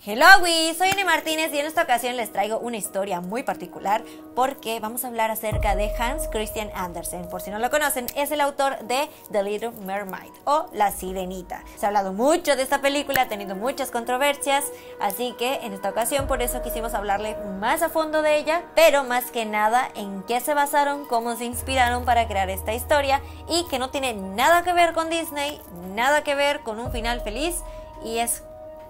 Hello, soy Annie Martínez y en esta ocasión les traigo una historia muy particular porque vamos a hablar acerca de Hans Christian Andersen. Por si no lo conocen, es el autor de The Little Mermaid o La Sirenita. Se ha hablado mucho de esta película, ha tenido muchas controversias, así que en esta ocasión por eso quisimos hablarle más a fondo de ella, pero más que nada en qué se basaron, cómo se inspiraron para crear esta historia y que no tiene nada que ver con Disney, nada que ver con un final feliz y es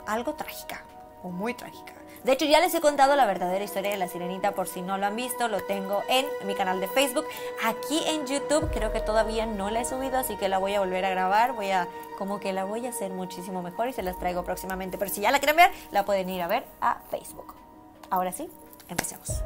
algo trágica. O muy trágica. De hecho, ya les he contado la verdadera historia de La Sirenita, por si no lo han visto, lo tengo en mi canal de Facebook. Aquí en YouTube creo que todavía no la he subido, así que la voy a volver a grabar, la voy a hacer muchísimo mejor y se las traigo próximamente. Pero si ya la quieren ver, la pueden ir a ver a Facebook. Ahora sí, empecemos.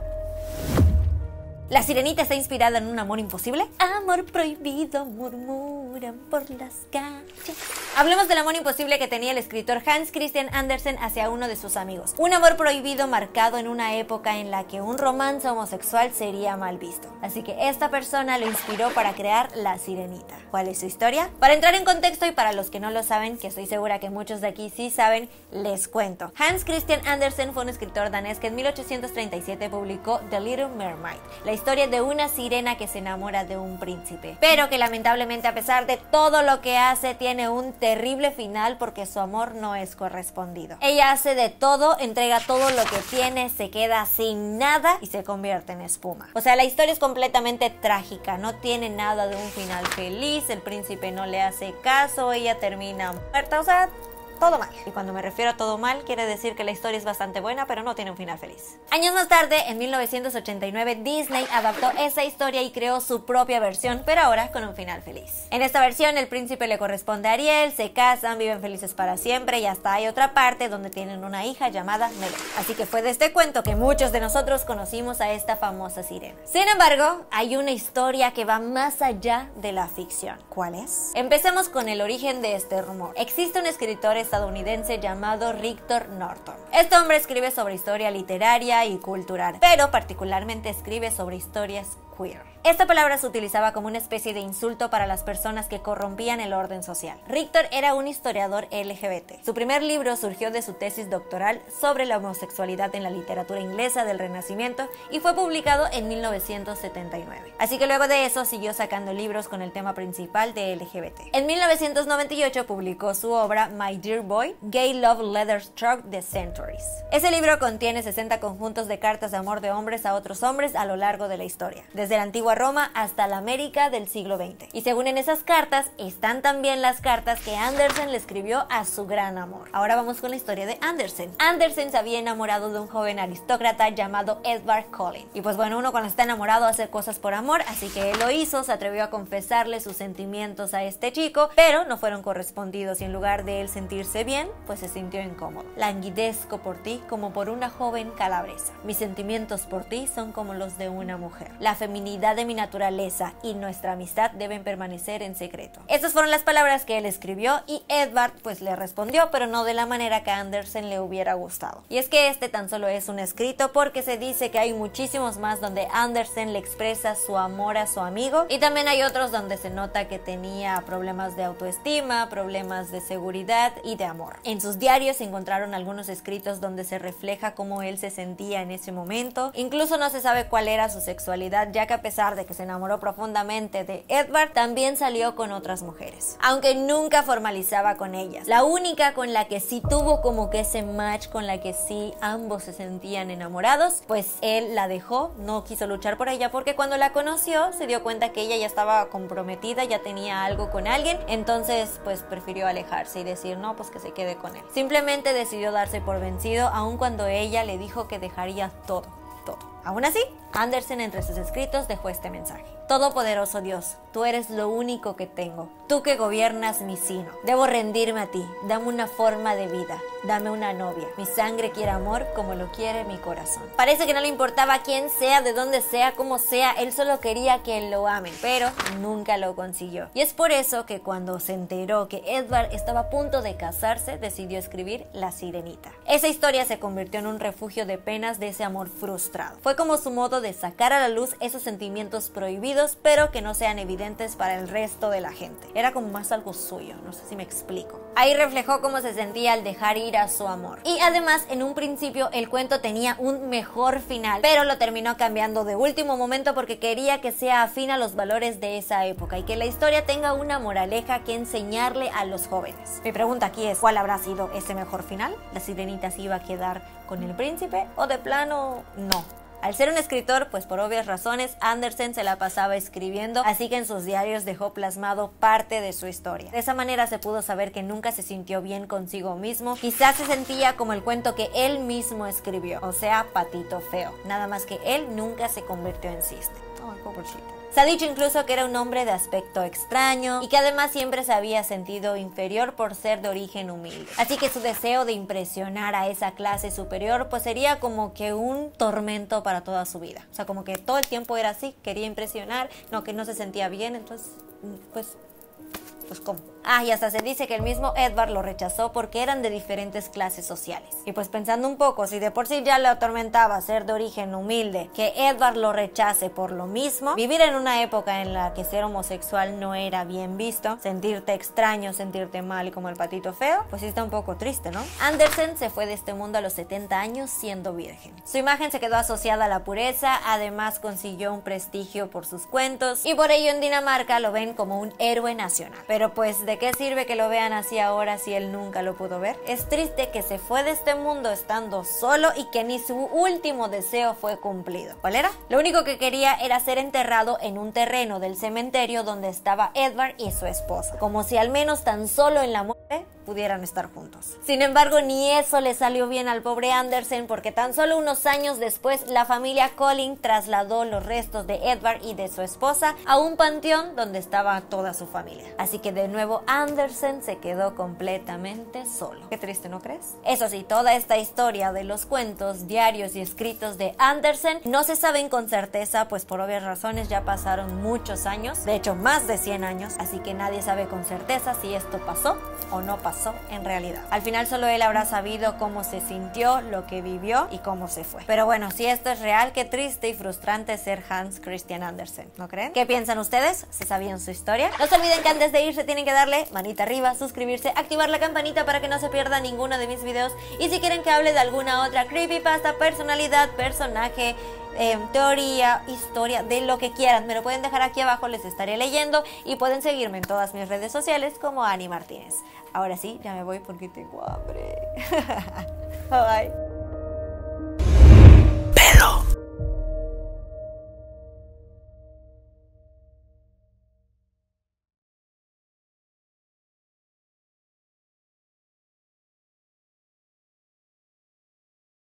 La Sirenita está inspirada en un amor imposible. Amor prohibido, murmuran por las calles. Hablemos del amor imposible que tenía el escritor Hans Christian Andersen hacia uno de sus amigos. Un amor prohibido marcado en una época en la que un romance homosexual sería mal visto. Así que esta persona lo inspiró para crear La Sirenita. ¿Cuál es su historia? Para entrar en contexto y para los que no lo saben, que estoy segura que muchos de aquí sí saben, les cuento. Hans Christian Andersen fue un escritor danés que en 1837 publicó The Little Mermaid. La historia de una sirena que se enamora de un príncipe, pero que lamentablemente a pesar de todo lo que hace tiene un terrible final porque su amor no es correspondido. Ella hace de todo, entrega todo lo que tiene, se queda sin nada y se convierte en espuma. O sea, la historia es completamente trágica, no tiene nada de un final feliz, el príncipe no le hace caso, ella termina muerta, o sea, todo mal. Y cuando me refiero a todo mal, quiere decir que la historia es bastante buena, pero no tiene un final feliz. Años más tarde, en 1989, Disney adaptó esa historia y creó su propia versión, pero ahora con un final feliz. En esta versión, el príncipe le corresponde a Ariel, se casan, viven felices para siempre y hasta hay otra parte donde tienen una hija llamada Melody. Así que fue de este cuento que muchos de nosotros conocimos a esta famosa sirena. Sin embargo, hay una historia que va más allá de la ficción. ¿Cuál es? Empecemos con el origen de este rumor. Existe un escritor estadounidense llamado Rictor Norton. Este hombre escribe sobre historia literaria y cultural, pero particularmente escribe sobre historias queer. Esta palabra se utilizaba como una especie de insulto para las personas que corrompían el orden social. Rictor era un historiador LGBT. Su primer libro surgió de su tesis doctoral sobre la homosexualidad en la literatura inglesa del Renacimiento y fue publicado en 1979. Así que luego de eso siguió sacando libros con el tema principal de LGBT. En 1998 publicó su obra My Dear Boy, Gay Love Letters Through the Centuries. Ese libro contiene 60 conjuntos de cartas de amor de hombres a otros hombres a lo largo de la historia, desde la antigua Roma hasta la América del siglo XX. Y según en esas cartas, están también las cartas que Andersen le escribió a su gran amor. Ahora vamos con la historia de Andersen. Andersen se había enamorado de un joven aristócrata llamado Edvard Collins. Y pues bueno, uno cuando está enamorado hace cosas por amor, así que él lo hizo, se atrevió a confesarle sus sentimientos a este chico, pero no fueron correspondidos y en lugar de él sentirse bien, pues se sintió incómodo. Languidezco por ti como por una joven calabresa. Mis sentimientos por ti son como los de una mujer. La feminidad de mi naturaleza y nuestra amistad deben permanecer en secreto. Estas fueron las palabras que él escribió y Edvard pues le respondió, pero no de la manera que a Andersen le hubiera gustado. Y es que este tan solo es un escrito porque se dice que hay muchísimos más donde Andersen le expresa su amor a su amigo y también hay otros donde se nota que tenía problemas de autoestima, problemas de seguridad y de amor. En sus diarios se encontraron algunos escritos donde se refleja cómo él se sentía en ese momento. Incluso no se sabe cuál era su sexualidad, ya que a pesar de que se enamoró profundamente de Edvard, también salió con otras mujeres, aunque nunca formalizaba con ellas. La única con la que sí tuvo como que ese match, con la que sí ambos se sentían enamorados, pues él la dejó, no quiso luchar por ella porque cuando la conoció se dio cuenta que ella ya estaba comprometida, ya tenía algo con alguien, entonces pues prefirió alejarse y decir no, pues que se quede con él. Simplemente decidió darse por vencido, aun cuando ella le dijo que dejaría todo. Aún así, Andersen entre sus escritos dejó este mensaje. Todopoderoso Dios, tú eres lo único que tengo, tú que gobiernas mi sino. Debo rendirme a ti, dame una forma de vida, dame una novia. Mi sangre quiere amor como lo quiere mi corazón. Parece que no le importaba quién sea, de dónde sea, cómo sea, él solo quería que lo amen, pero nunca lo consiguió. Y es por eso que cuando se enteró que Edvard estaba a punto de casarse, decidió escribir La Sirenita. Esa historia se convirtió en un refugio de penas de ese amor frustrado. Fue como su modo de sacar a la luz esos sentimientos prohibidos, pero que no sean evidentes accidentes para el resto de la gente. Era como más algo suyo, no sé si me explico. Ahí reflejó cómo se sentía al dejar ir a su amor. Y además, en un principio el cuento tenía un mejor final, pero lo terminó cambiando de último momento porque quería que sea afín a los valores de esa época y que la historia tenga una moraleja que enseñarle a los jóvenes. Mi pregunta aquí es, ¿cuál habrá sido ese mejor final? ¿La sirenita se iba a quedar con el príncipe o de plano no? Al ser un escritor, pues por obvias razones, Andersen se la pasaba escribiendo, así que en sus diarios dejó plasmado parte de su historia. De esa manera se pudo saber que nunca se sintió bien consigo mismo, quizás se sentía como el cuento que él mismo escribió, o sea, Patito Feo, nada más que él nunca se convirtió en cisne. Ay, pobrecito. Se ha dicho incluso que era un hombre de aspecto extraño y que además siempre se había sentido inferior por ser de origen humilde. Así que su deseo de impresionar a esa clase superior pues sería como que un tormento para toda su vida. O sea, como que todo el tiempo era así, quería impresionar, no, que no se sentía bien, entonces pues ¿cómo? Y hasta se dice que el mismo Edward lo rechazó porque eran de diferentes clases sociales. Y pues pensando un poco, si de por sí ya le atormentaba ser de origen humilde, que Edward lo rechace por lo mismo, vivir en una época en la que ser homosexual no era bien visto, sentirte extraño, sentirte mal como el patito feo, pues sí está un poco triste, ¿no? Andersen se fue de este mundo a los 70 años siendo virgen. Su imagen se quedó asociada a la pureza, además consiguió un prestigio por sus cuentos y por ello en Dinamarca lo ven como un héroe nacional. Pero pues, ¿de qué sirve que lo vean así ahora si él nunca lo pudo ver? Es triste que se fue de este mundo estando solo y que ni su último deseo fue cumplido. ¿Cuál era? Lo único que quería era ser enterrado en un terreno del cementerio donde estaba Edward y su esposa, como si al menos tan solo en la muerte pudieran estar juntos. Sin embargo, ni eso le salió bien al pobre Andersen porque tan solo unos años después la familia Collin trasladó los restos de Edward y de su esposa a un panteón donde estaba toda su familia. Así que de nuevo Andersen se quedó completamente solo. Qué triste, ¿no crees? Eso sí, toda esta historia de los cuentos, diarios y escritos de Andersen no se saben con certeza, pues por obvias razones ya pasaron muchos años, de hecho más de 100 años, así que nadie sabe con certeza si esto pasó o no pasó en realidad. Al final solo él habrá sabido cómo se sintió, lo que vivió y cómo se fue. Pero bueno, si esto es real, qué triste y frustrante ser Hans Christian Andersen, ¿no creen? ¿Qué piensan ustedes? ¿Se sabían su historia? No se olviden que antes de irse tienen que darle manita arriba, suscribirse, activar la campanita para que no se pierda ninguno de mis videos y si quieren que hable de alguna otra creepypasta, personalidad, personaje, teoría, historia, de lo que quieran, me lo pueden dejar aquí abajo, les estaré leyendo y pueden seguirme en todas mis redes sociales como Ani Martínez. Ahora sí, ya me voy porque tengo hambre. Bye bye.